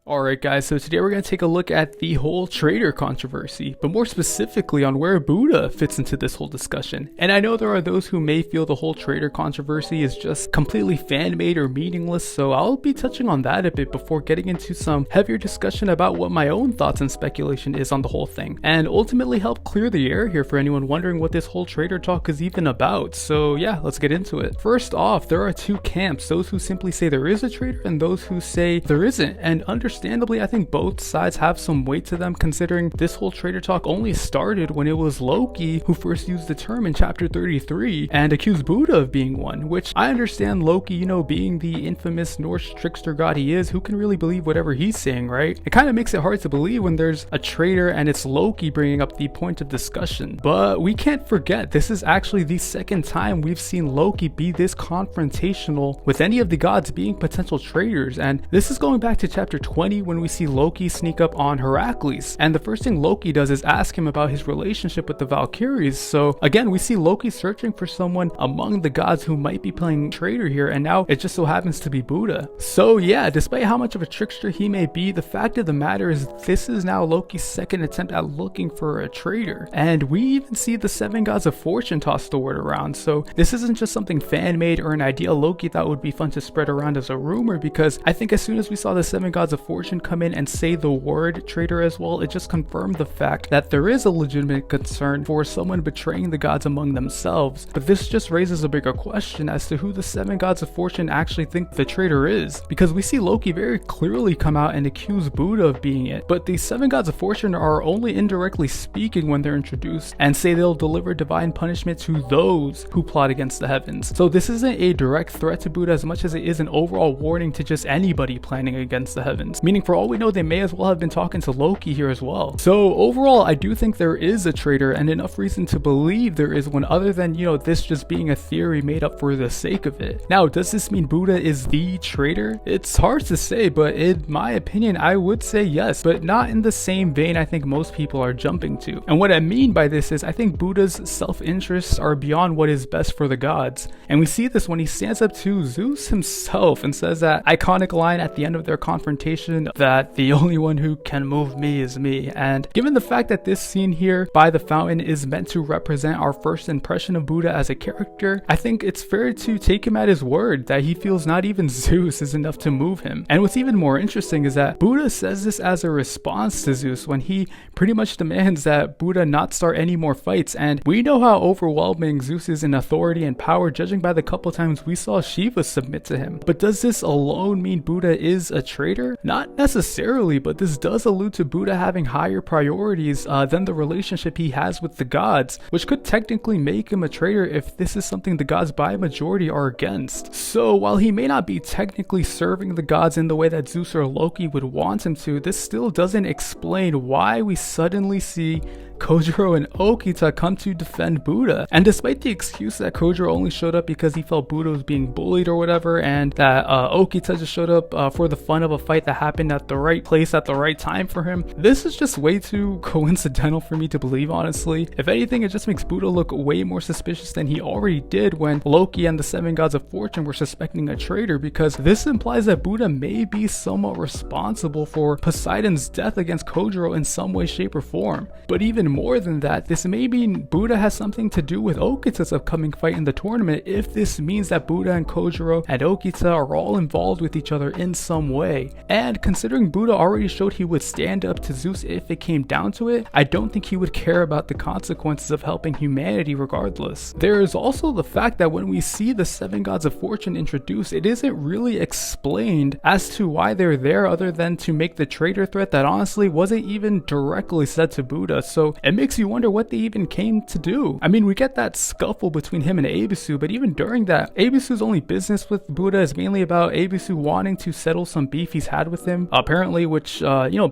Alright guys, so today we're going to take a look at the whole Traitor controversy, but more specifically on where Buddha fits into this whole discussion. And I know there are those who may feel the whole Traitor controversy is just completely fan-made or meaningless, so I'll be touching on that a bit before getting into some heavier discussion about what my own thoughts and speculation is on the whole thing, and ultimately help clear the air here for anyone wondering what this whole Traitor talk is even about. So yeah, let's get into it. First off, there are two camps, those who simply say there is a traitor and those who say there isn't, and understandably I think both sides have some weight to them, considering this whole traitor talk only started when it was Loki who first used the term in chapter 33 and accused Buddha of being one, which I understand. Loki, you know, being the infamous Norse trickster god he is, who can really believe whatever he's saying, right? It kind of makes it hard to believe when there's a traitor and it's Loki bringing up the point of discussion. But we can't forget, this is actually the second time we've seen Loki be this confrontational with any of the gods being potential traitors, and this is going back to chapter 20 when we see Loki sneak up on Heracles, and the first thing Loki does is ask him about his relationship with the Valkyries. So again, we see Loki searching for someone among the gods who might be playing traitor here, and now it just so happens to be Buddha. So yeah, despite how much of a trickster he may be, the fact of the matter is this is now Loki's second attempt at looking for a traitor, and we even see the seven gods of fortune toss the word around. So this isn't just something fan-made or an idea Loki thought would be fun to spread around as a rumor, because I think as soon as we saw the seven gods of fortune come in and say the word traitor as well, it just confirmed the fact that there is a legitimate concern for someone betraying the gods among themselves. But this just raises a bigger question as to who the seven gods of fortune actually think the traitor is, because we see Loki very clearly come out and accuse Buddha of being it, but the seven gods of fortune are only indirectly speaking when they're introduced and say they'll deliver divine punishment to those who plot against the heavens. So this isn't a direct threat to Buddha as much as it is an overall warning to just anybody planning against the heavens, meaning for all we know they may as well have been talking to Loki here as well. So overall, I do think there is a traitor, and enough reason to believe there is one, other than, you know, this just being a theory made up for the sake of it. Now, does this mean Buddha is the traitor? It's hard to say, but in my opinion, I would say yes, but not in the same vein I think most people are jumping to. And what I mean by this is I think Buddha's self-interests are beyond what is best for the gods. And we see this when he stands up to Zeus himself and says that iconic line at the end of their confrontation that the only one who can move me is me. And given the fact that this scene here by the fountain is meant to represent our first impression of Buddha as a character, I think it's fair to take him at his word that he feels not even Zeus is enough to move him. And what's even more interesting is that Buddha says this as a response to Zeus when he pretty much demands that Buddha not start any more fights, and we know how overwhelming Zeus is in authority and power, judging by the couple times we saw Shiva submit to him. But does this alone mean Buddha is a traitor? Not necessarily, but this does allude to Buddha having higher priorities than the relationship he has with the gods, which could technically make him a traitor if this is something the gods by majority are against. So while he may not be technically serving the gods in the way that Zeus or Loki would want him to, this still doesn't explain why we suddenly see Kojiro and Okita come to defend Buddha. And despite the excuse that Kojiro only showed up because he felt Buddha was being bullied or whatever, and that Okita just showed up for the fun of a fight that happened at the right place at the right time for him, this is just way too coincidental for me to believe, honestly. If anything, it just makes Buddha look way more suspicious than he already did when Loki and the seven gods of fortune were suspecting a traitor, because this implies that Buddha may be somewhat responsible for Poseidon's death against Kojiro in some way, shape, or form. But even more than that, this may mean Buddha has something to do with Okita's upcoming fight in the tournament, if this means that Buddha and Kojiro and Okita are all involved with each other in some way. And considering Buddha already showed he would stand up to Zeus if it came down to it, I don't think he would care about the consequences of helping humanity regardless. There is also the fact that when we see the seven gods of fortune introduced, it isn't really explained as to why they're there, other than to make the traitor threat that honestly wasn't even directly said to Buddha. So it makes you wonder what they even came to do. I mean, we get that scuffle between him and Ebisu, but even during that, Ebisu's only business with Buddha is mainly about Ebisu wanting to settle some beef he's had with him, apparently, which,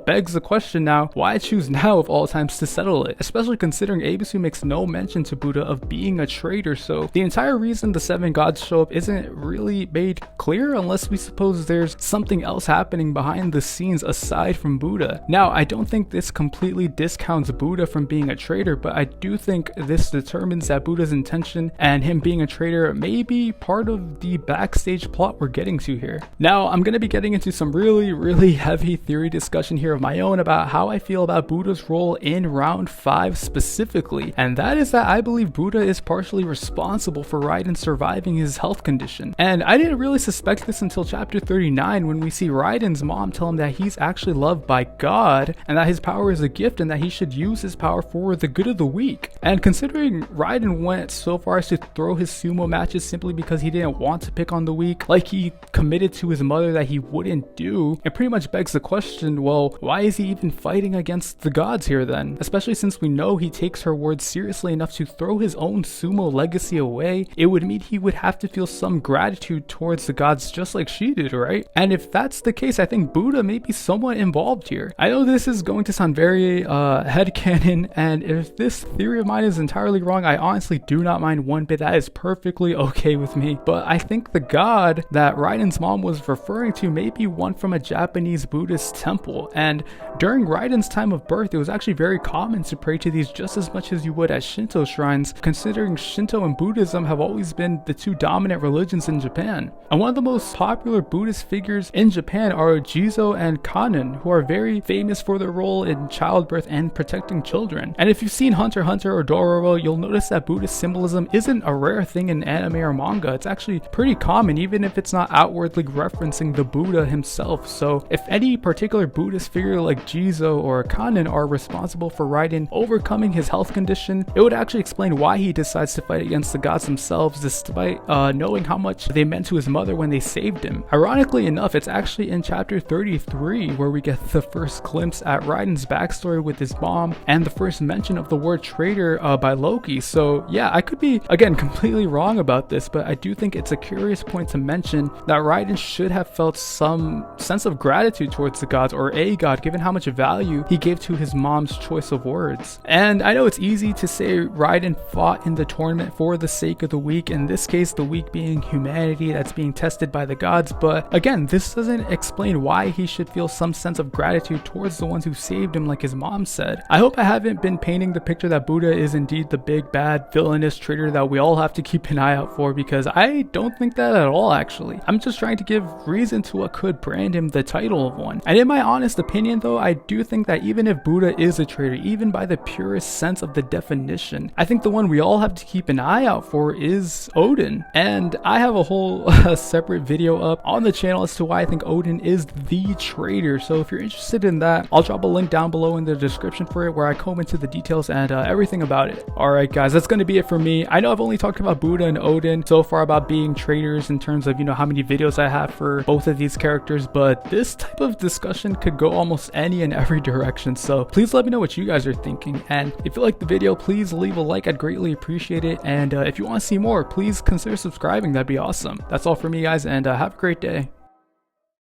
begs the question now, why choose now of all times to settle it? Especially considering Ebisu makes no mention to Buddha of being a traitor, so the entire reason the seven gods show up isn't really made clear unless we suppose there's something else happening behind the scenes aside from Buddha. Now, I don't think this completely discounts Buddha from being a traitor, but I do think this determines that Buddha's intention and him being a traitor may be part of the backstage plot we're getting to here. Now, I'm going to be getting into some really heavy theory discussion here of my own about how I feel about Buddha's role in round 5 specifically, and that is that I believe Buddha is partially responsible for Raiden surviving his health condition. And I didn't really suspect this until chapter 39 when we see Raiden's mom tell him that he's actually loved by God and that his power is a gift and that he should use his power for the good of the weak. And considering Raiden went so far as to throw his sumo matches simply because he didn't want to pick on the weak, like he committed to his mother that he wouldn't do, it pretty much begs the question, well, why is he even fighting against the gods here then? Especially since we know he takes her words seriously enough to throw his own sumo legacy away. It would mean he would have to feel some gratitude towards the gods just like she did, right? And if that's the case, I think Buddha may be somewhat involved here. I know this is going to sound very headcanon, and if this theory of mine is entirely wrong, I honestly do not mind one bit. That is perfectly okay with me. But I think the god that Raiden's mom was referring to may be one from a Japanese Buddhist temple, and during Raiden's time of birth, it was actually very common to pray to these just as much as you would at Shinto shrines, considering Shinto and Buddhism have always been the two dominant religions in Japan. And one of the most popular Buddhist figures in Japan are Jizo and Kanon, who are very famous for their role in childbirth and protecting children. And if you've seen Hunter x Hunter or Dororo, you'll notice that Buddhist symbolism isn't a rare thing in anime or manga. It's actually pretty common, even if it's not outwardly referencing the Buddha himself. So if any particular Buddhist figure like Jizo or Kanon are responsible for Raiden overcoming his health condition, it would actually explain why he decides to fight against the gods themselves despite knowing how much they meant to his mother when they saved him. Ironically enough, it's actually in chapter 33 where we get the first glimpse at Raiden's backstory with his mom and the first mention of the word traitor by Loki. So yeah, I could be again completely wrong about this, but I do think it's a curious point to mention that Raiden should have felt some sense of gratitude towards the gods or a god, given how much value he gave to his mom's choice of words. And I know it's easy to say Raiden fought in the tournament for the sake of the weak, in this case the weak being humanity that's being tested by the gods, but again, this doesn't explain why he should feel some sense of gratitude towards the ones who saved him like his mom said. I hope I haven't been painting the picture that Buddha is indeed the big bad villainous traitor that we all have to keep an eye out for, because I don't think that at all actually. I'm just trying to give reason to what could brand him the title of one. And in my honest opinion though, I do think that even if Buddha is a traitor, even by the purest sense of the definition, I think the one we all have to keep an eye out for is Odin. And I have a whole separate video up on the channel as to why I think Odin is the traitor. So if you're interested in that, I'll drop a link down below in the description for it where I comb into the details and everything about it. Alright guys, that's going to be it for me. I know I've only talked about Buddha and Odin so far about being traitors in terms of, you know, how many videos I have for both of these characters, but this type of discussion could go almost any and every direction. So please let me know what you guys are thinking, and if you like the video, please leave a like. I'd greatly appreciate it, and if you want to see more, please consider subscribing. That'd be awesome. That's all for me guys, and have a great day.